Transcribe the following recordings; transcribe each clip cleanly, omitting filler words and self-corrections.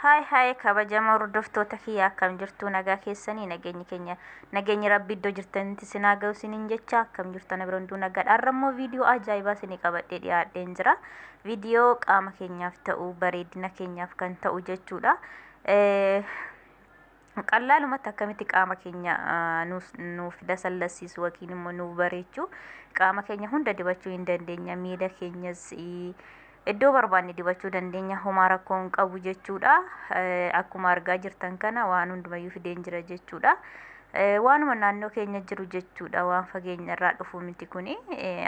Haay kabajamoo hordoftoota kiyyaa akkam jirtu nagaa keessanii nageenyi rabbi iddoo jirtanitti sinaa ga'u siniin jecha akkam jirtan bira hunduu nagaadha. Har'a immoo viidiyoo ajaa'ibaa isinii qabadhee dhiyaadheen jira. Viidiyoo qaama keenyaaf ta'u bareedina keenyaaf kan ta'u jechuudha. Qalaalumatti akkamitti qaama keenya nuuf lasallasiisu yookiin immoo nuuf bareechu qaama keenya hunda dibachuu hin dandeenya. Miila keenyas iddoo barbaanne dibachuu dandeenya. Homaa rakkoo hin qabu jechuudha. Akkuma argaa jirtan kana waan hundumayyuu fideen jira jechuudha. Waanuma naannoo keenya jiru jechuudha. Waan fageenya irraa dhufu miti kuni.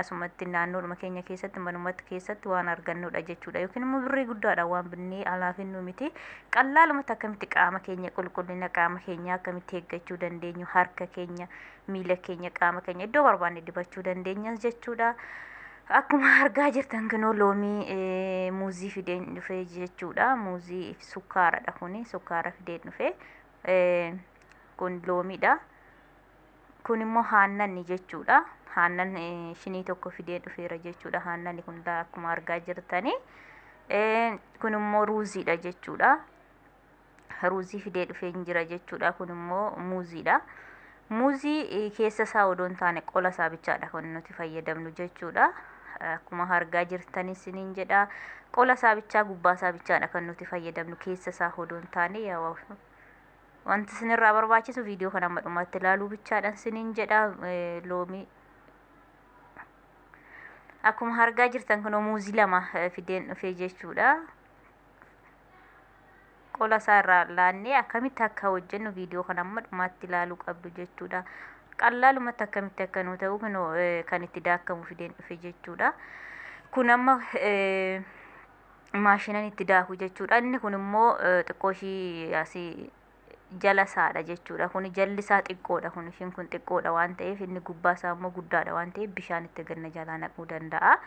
Asumatti naannoodhuma keenya keessatti manumatti keessatti waan argannudha jechuudha. Yookiin immoo birrii guddaadha waan binnee alaa finnu miti. Qalaalumatti akkamitti qaama keenya qulqullina qaama keenya akkamitti eeggachuu dandeenyu harka keenya miila keenya qaama keenya iddoo barbaanne dibachuu dandeenya jechuudha. Akkuma argaa jirtan kunoo loomii muuzii fideen dhufe jechuudha. Muuzii sukkaaradha kuni sukkaara fideen dhufe. Kun loomiidha. Kun immoo haannanni jechuudha. Haannan shinii tokko fideen dhufeera jechuudha. Haannanni kun akkuma argaa jirtani. Kun immoo ruuziidha jechuudha. Ruuzii fidee dhufee jira jechuudha. Kun immoo muuziidha. Muuzii keessa isaa odoo hin taane qola isaa bichaadha kan nuti fayyadamnu jechuudha. Akkuma argaa jirtani isiniin jedha. Qola isaa bichaa gubbaa isaa bichaadha kan nuti fayyadamnu keessa isaa odoo hin taane yaa wanti isinirraa barbaachisu viidiyoo kana amma dhumatti ilaaluu bichaadhaan isiniin jedha. Loomii akkuma argaa jirtan kunoo muuzii lama fideen dhufee jechuudha. Qola isaa irraa laannee akkamitti akka hojjennu viidiyoo kana amma dhumatti ilaaluu qabdu jechuudha. Qalaalumatti akkamitti akka nu ta'u kan itti daakamu fideen dhufe jechuudha. Kun amma maashinaan itti daaku jechuudha. Inni kun immoo xiqqoo ishii asii jala isaadha jechuudha. Kun jalli isaa xiqqoodha. Kun ishiin kun xiqqoodha waan ta'eef inni gubbaa isaa immoo guddaadha waan ta'eef bishaan itti ganna jalaa naquu danda'a.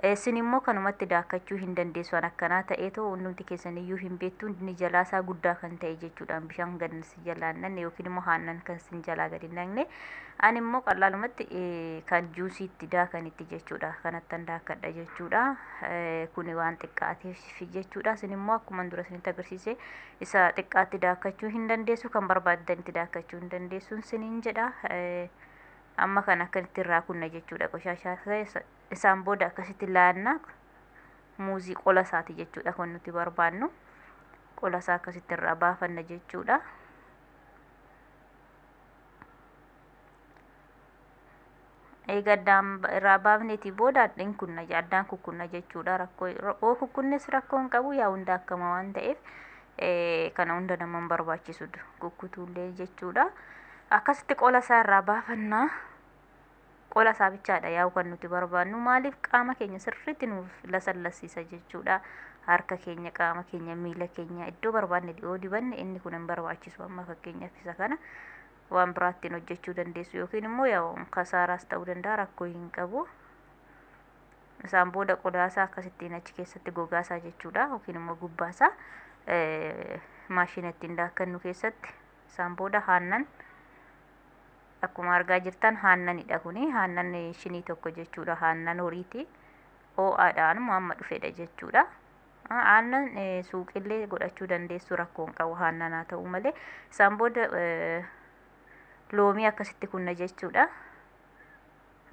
Isin immoo kanumatti daakachuu hin dandeessu akkanaa ta'eetoo hundumti keessaniyyuu hin beektu inni jalaa isaa guddaa kan ta'e jechuudhaan bishaan ganna si jalaa nanne yookiin immoo aannan kan sin jalaa gadi naqne. Ani immoo qalaalumatti kan juusii itti daakanitti jechuudha. Kanattan daakadha jechuudha. Kun waan xiqqaateef jechuudha. Isin immoo akkuma dura isinitti agarsiise isa xiqqaatti daakachuu hin dandeessu kan barbaadanitti daakachuu hin dandeessu isiniin jedha. Amma kan akkanitti irraa kunna jechuudha. Qoshaashaa isaan booda akkasitti laannaa muuzii qola isaati jechuudha kan nuti barbaannu. Qola isaa akkasitti irraa baafanna jechuudha. Eega addaan irraa baafneetii booda addaan kukkunna jechuudha. Rakkoo kukkunnes rakkoo hin qabu yaa hunda akkama waan ta'eef kana hunda nama hin barbaachisu kukkutuullee jechuudha. Akkasitti qola isaa irraa baafannaa. Qola isaa bichaadha yaa'u kan nuti barbaannu maaliif qaama keenya sirriitti nuuf lasallasiisa jechuudha. Harka keenya qaama keenya miila keenya iddoo barbaanne dhiyoo dibanne inni kun hin barbaachisu. Amma fakkeenyaaf isa kana waan biraattiin hojjechuu dandeessu yookiin immoo yaa'u kasaaraas ta'uu danda'a rakkoo hin qabu. Isaan booda qodaa isaa akkasittiin achi keessatti gogaa isaa jechuudha yookiin immoo gubbaa isaa maashina ittiin daakkannu keessatti isaan booda haannan akkuma argaa jirtan haannanidha kuni. Haannan shinii tokko jechuudha. Haannan horiiti. Ho'aadhaan amma dhufedha jechuudha. Aannan suuqillee godhachuu dandeessu rakkoo hin qabu haannanaa ta'uu malee. Isaan booda loomii akkasitti kunna jechuudha.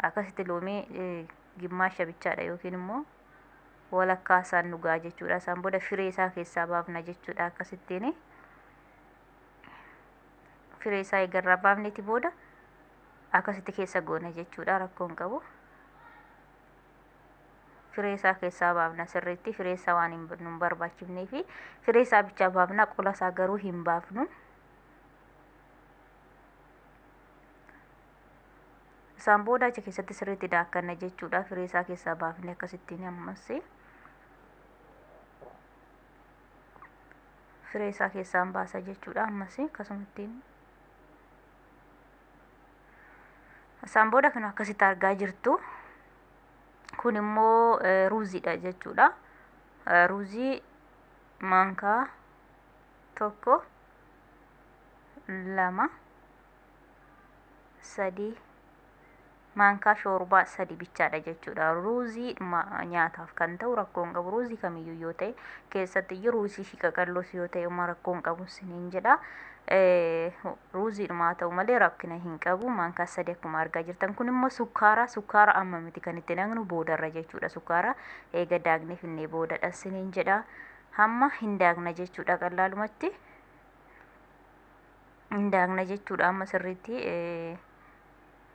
Akkasitti loomii gimmaasha bichaadha yookiin immoo walakkaa isaan dhugaa jechuudha. Isaan booda firee isaa keessaa baafna jechuudha. Akkasittiin firee isaa eegarraa baafneeti booda akkasitti keessa goona jechuudha. Rakkoo hin qabu. Firee isaa keessaa baafna sirriitti. Firee isaa waan hin barbaachifnee fi firee isaa bichaa baafna. Qola isaa garuu hin baafnu. Isaan booda achi keessatti sirriitti daakkanna jechuudha. Firee isaa keessaa baafne akkasittiin ammas firee isaa keessaan baasa jechuudha. Ammas akkasumattiin isaan booda kan akkasitti argaa jirtu kun immoo ruuziidha jechuudha. Ruuzii maankaa tokko lama sadii maankaa shoorbaa sadi bichaadha jechuudha. Ruuzii nyaataaf kan ta'u rakkoon qabu ruuzii kamiyyuu yoo ta'e keessatti iyyuu ruuzii fi qaqalloos yoo ta'e uma rakkoon qabu siniin jedha. Ruuziidhuma haa ta'u malee rakkina hin qabu. Maankaa sadi akkuma argaa jirtan kun immoo sukkaara amma miti kan itti naqnu boodarra jechuudha. Sukkaara eega daagnee finnee boodadha siniin jedha. Hamma hin daagna jechuudha qallaalumatti. Hin daagna jechuudha amma sirriitti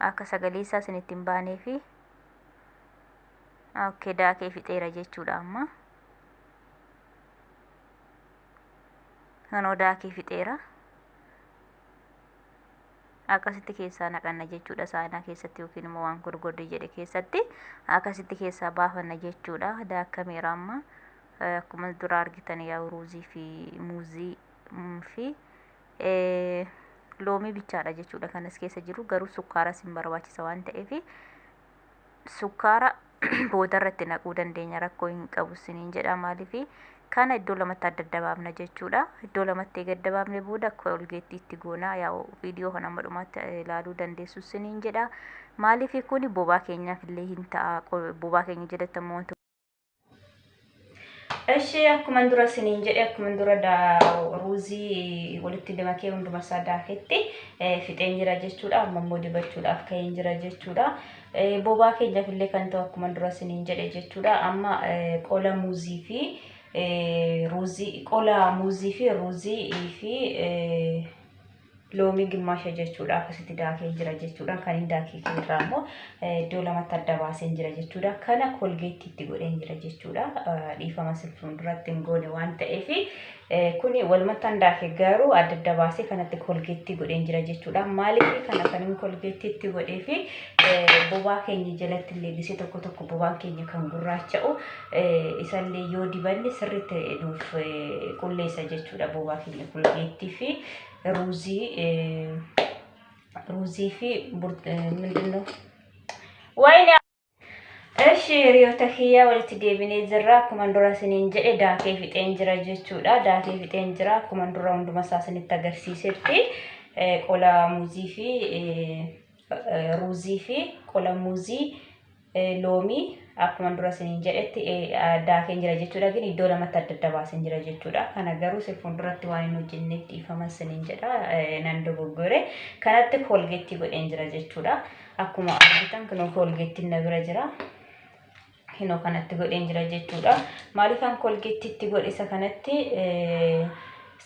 akka sagalee isaa isinitti hin baanee fi daakee fixeera jechuudha amma. Kanoo daakee fixeera. Akkasitti keessaa naqanna jechuudha saanaa keessatti yookiin immoo waan gurguddi jedhe keessatti akkasitti keessaa baafanna jechuudha. Daakameera amma akkuma dura argitan yaa ruuzii fi muuzii fi loomii bichaadha jechuudha kanas keessa jiru. Garuu sukkaara sin barbaachisa waan ta'eef sukkaara boodarratti naquu dandeenya rakkoo hin qabu siniin jedha. Maaliif kana iddoo lamatti adda baafna jechuudha. Iddoo lamatti adda baafne booda kolgeettiitti goona. Yaa viidiyoo kana amma dhumaatti ilaaluu dandeessu siniin jedha. Maaliif kun bobaa keenyaaf illee hin ta'a. Bobaa keenya jalatti ammoo wanti akkuma dura siniin jedhe akkuma dura ruuzii walitti damakee hunduma isaa daaketti fixeen jira jechuudha. Amma immoo dibachuudhaaf ka'een jira jechuudha. Bobaa keenyaaf illee kan ta'u akkuma dura siniin jedhe jechuudha. Amma qola muuzii fi ruuzii fi loomii gimmaasha jechuudha. Akkasitti daakee jira jechuudha. Kan hin daakee irraa immoo iddoo lamatti adda baaseen jira jechuudha. Kana kolgeettiitti godheen jira jechuudha. Dhiifama silfuun duratti hin goone waan ta'eef kuni walumatti daakee garuu adda baasee kanatti kolgeettii godheen jira jechuudha. Maaliif kana kan hin kolgeettiitti godhee fi bobaa keenya jalatti illee gisee tokko tokko bobaan keenya kan gurraacha'u isallee yoo dibanne sirriitti nuuf qulleessa jechuudha. Bobaa keenya kolgeettii fi ruuzii fi ምንድነው ወይኔ እሺ ሪዮታ ኪያ ወልቲ ዴቢኔ ዝራ ኩማንዶራ ስኒን ጀዴ ዳኬ ፊጤን ጅራ ጀቹዳ ዳኬ ፊጤን ጅራ ኩማንዶራ ወንዱ መሳስን ተገርሲስቲ ቆላ ሙዚ ፊ ሩዚ ፊ ቆላ ሙዚ ሎሚ akkuma dura siniin jedhetti daakeen jira jechuudha. Gin iddoo lamatti adda baasen jira jechuudha. Kana garuu silfuun duratti waan hin hojjenneef dhiifama siniin jedha. Nan dogoggore kanatti kolgeettii godheen jira jechuudha. Akkuma argitan kunoo kolgeettiin na bira jira. Kunoo kanatti godheen jira jechuudha. Maaliifan kolgeettiitti godhe isa kanatti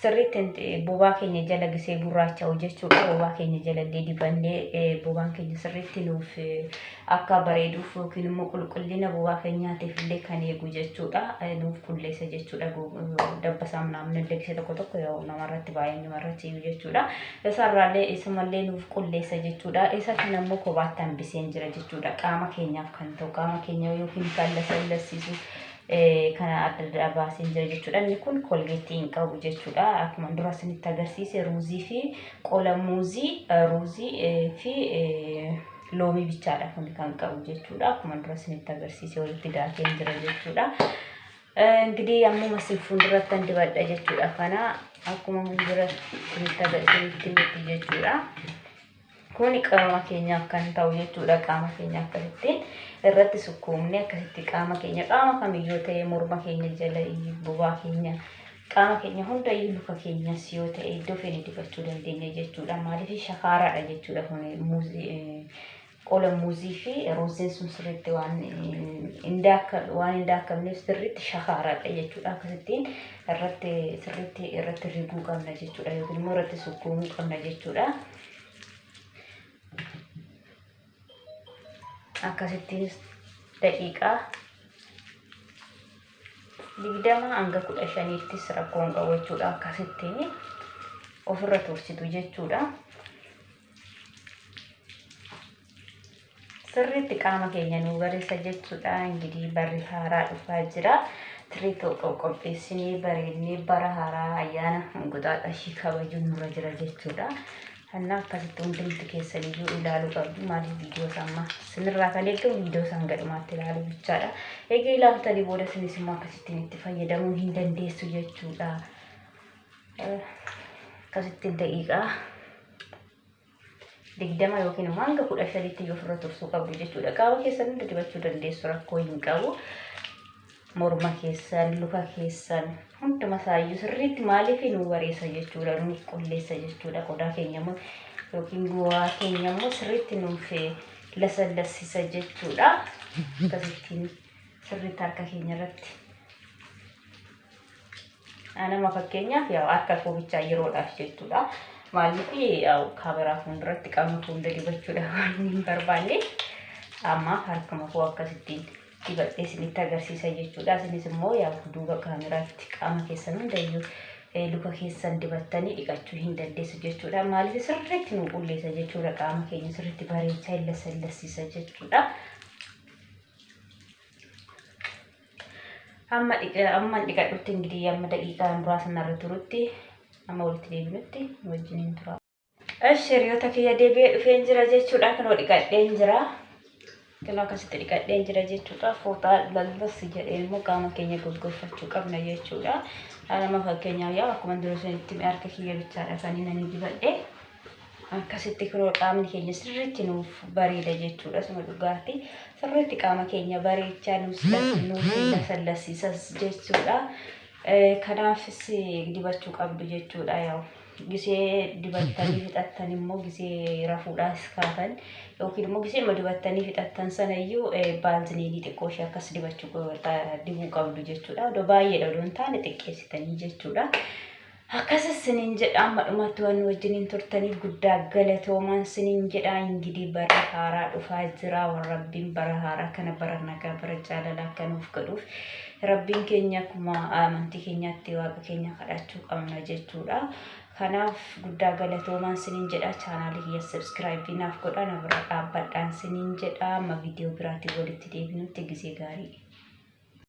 sirriitti bobaa keenya jala gisee gurraacha'u jechuudha. Bobaa keenya jala illee dibannee bobaan keenya sirriitti nuuf akka bareeduuf yookiin immoo qulqullina bobaa keenyaatiif illee kan eegu jechuudha. Nuuf qulleessa jechuudha. Dabbasaa namni illee gisee tokko tokko yoo namarratti baay'ee namarratti iyyuu jechuudha. Isarraallee isumallee nuuf qulleessa jechuudha. Isa kana immoo kobaatti hambiseen jira jechuudha. Qaama keenyaaf kan ta'u qaama keenya yookiin kan lallaisiisu kana adda baaseen jira jechuudha. Inni kun kolgeettii hin qabu jechuudha. Akkuma dura isinitti agarsiise ruuzii fi qola muuzii fi loomii bichaadha kun kan qabu jechuudha. Akkuma dura isinitti agarsiise walitti daakeen jira jechuudha. እንግዲህ አምማ ሲፉን ድረተን ድበደ jechuudha. Kana akkuma dura isinitti agarsiise jechuudha. Kuni qaama keenyaaf kan ta'u jechuudha. Qaama keenya akkasitti irratti sukkuumne akkasitti qaama keenya qaama kamiyyuu ta'e morma keenya jala bobaa keenya qaama keenya hunda luka keenyas yoo ta'e iddoo feene dibachuu dandeenya jechuudha. Maaliif shakaaraadha jechuudha. Kuni muuzii qola muuzii fi ruuziin sun sirriitti waan indaakamneef sirriitti shakaaraadha jechuudha. Akkasittiin irratti riguu qabna jechuudha. Yookiin immoo irratti sukkuumuu qabna jechuudha. Akkasittiin daqiiqaa 20 hanga 15tti rakkoon qabu jechuudha. Akkasittiin ofirra tursitu jechuudha. Sirriitti qaama keenya nu bareessa jechuudha. Ingidihi barri haaraa dhufaa jira. Tirii tokko qopheessinee bareednee bara haaraa ayyaana Enqixaaxashii kabajuun nurra jira jechuudha. Anna akkasitti hundumti keessaniyyuu ilaaluu qabdu. Maaliif viidiyoo isaa sinirraa kan eeggamu viidiyoo isaa gadhumaatti ilaaluu bichaadha. Egaa ilaaltanii booda sinis immoo akkasittiin itti fayyadamuu hin dandeessu jechuudha. Akkasittiin daqiiqaa digdama yookiin immoo hanga 15tti yoo ofirra tursuu qabdu jechuudha. Qaama keessan hunda dibachuu dandeessu, rakkoo hin qabu. Morma keessan, luka keessan hunduma isaayyuu sirriitti maaliif nu bareessa jechuudha, nu qulleessa jechuudha. Qodaa keenya immoo yookiin bu'aa keenya immoo sirriitti nuuf lasallassisa jechuudha. Akkasittiin sirriitti harka keenya irratti anama fakkeenyaaf yaa harka koo bichaa yeroodhaaf jechuudha. Maaliif yaa kaameraa fuulduratti qaama hunda dibachuudha waan hin barbaanne amma harkuma koo akkasittiin dibadhee isinitti agarsiisa jechuudha. Isinis immoo yaa duuba kaameraatti qaama keessan hundayyuu luka keessan dibattanii dhiqachuu hin dandeessu jechuudha. Maaliif sirriitti nu qulleessa jechuudha. Qaama keenya sirriitti bareechaa lasallassisa jechuudha. amma dhiqadhutti እንግዲህ amma daqiiqaa muraasa narra turutti amma walitti deebinutti wajjiniin tura. እሺ hiriyoota kiyya deebi'ee dhufeen jira jechuudha. Kanoo dhiqadheen jira. Kanoo akkasitti dhiqadheen jira jechuudha. Fooxaa lalbas jedheen immoo qaama keenya goggolfachuu qabna jechuudha. Nama fakkeenyaaf yaa akkuma dursanitti harka kiyya bichaadha kan inni dibadhee akkasitti kunoo qaamni keenya sirriitti nuuf bareeda jechuudha. Suma dhugaatii sirriitti qaama keenya bareechaa nuuf lasallassisas jechuudha. Kanaafis dibachuu qabdu jechuudha. Yaa gisee dibattanii fixattan immoo gisee rafuudhaas kaatan yookiin immoo gisee dibattanii fixattan sanayyuu baalziniinii xiqqoo ishee akkas dibuu qabdu jechuudha. Odoo baay'eedha odoo hin taane xiqqeessitanii jechuudha. Akkasas sinin jedha amma dhumatti waan wajjiniin turtaniif guddaa galatoomaan sinin jedha. Ingidiህ bara haaraa dhufaa jira. Waan rabbiin bara haaraa kana bara nagaa bara jaalalaa akka nuuf godhuuf rabbiin keenya akkuma amantii keenyaatti waaqa keenya kadhachuu qabna jechuudha. Kanaaf guddaa galatoomaan sinin jedha. Chaanaalii kiyya subscribe naaf godhaa, na bira dhaabbadhaan sinin jedha. Amma viidiyoo biraatiin walitti deebinutti gisee gaarii.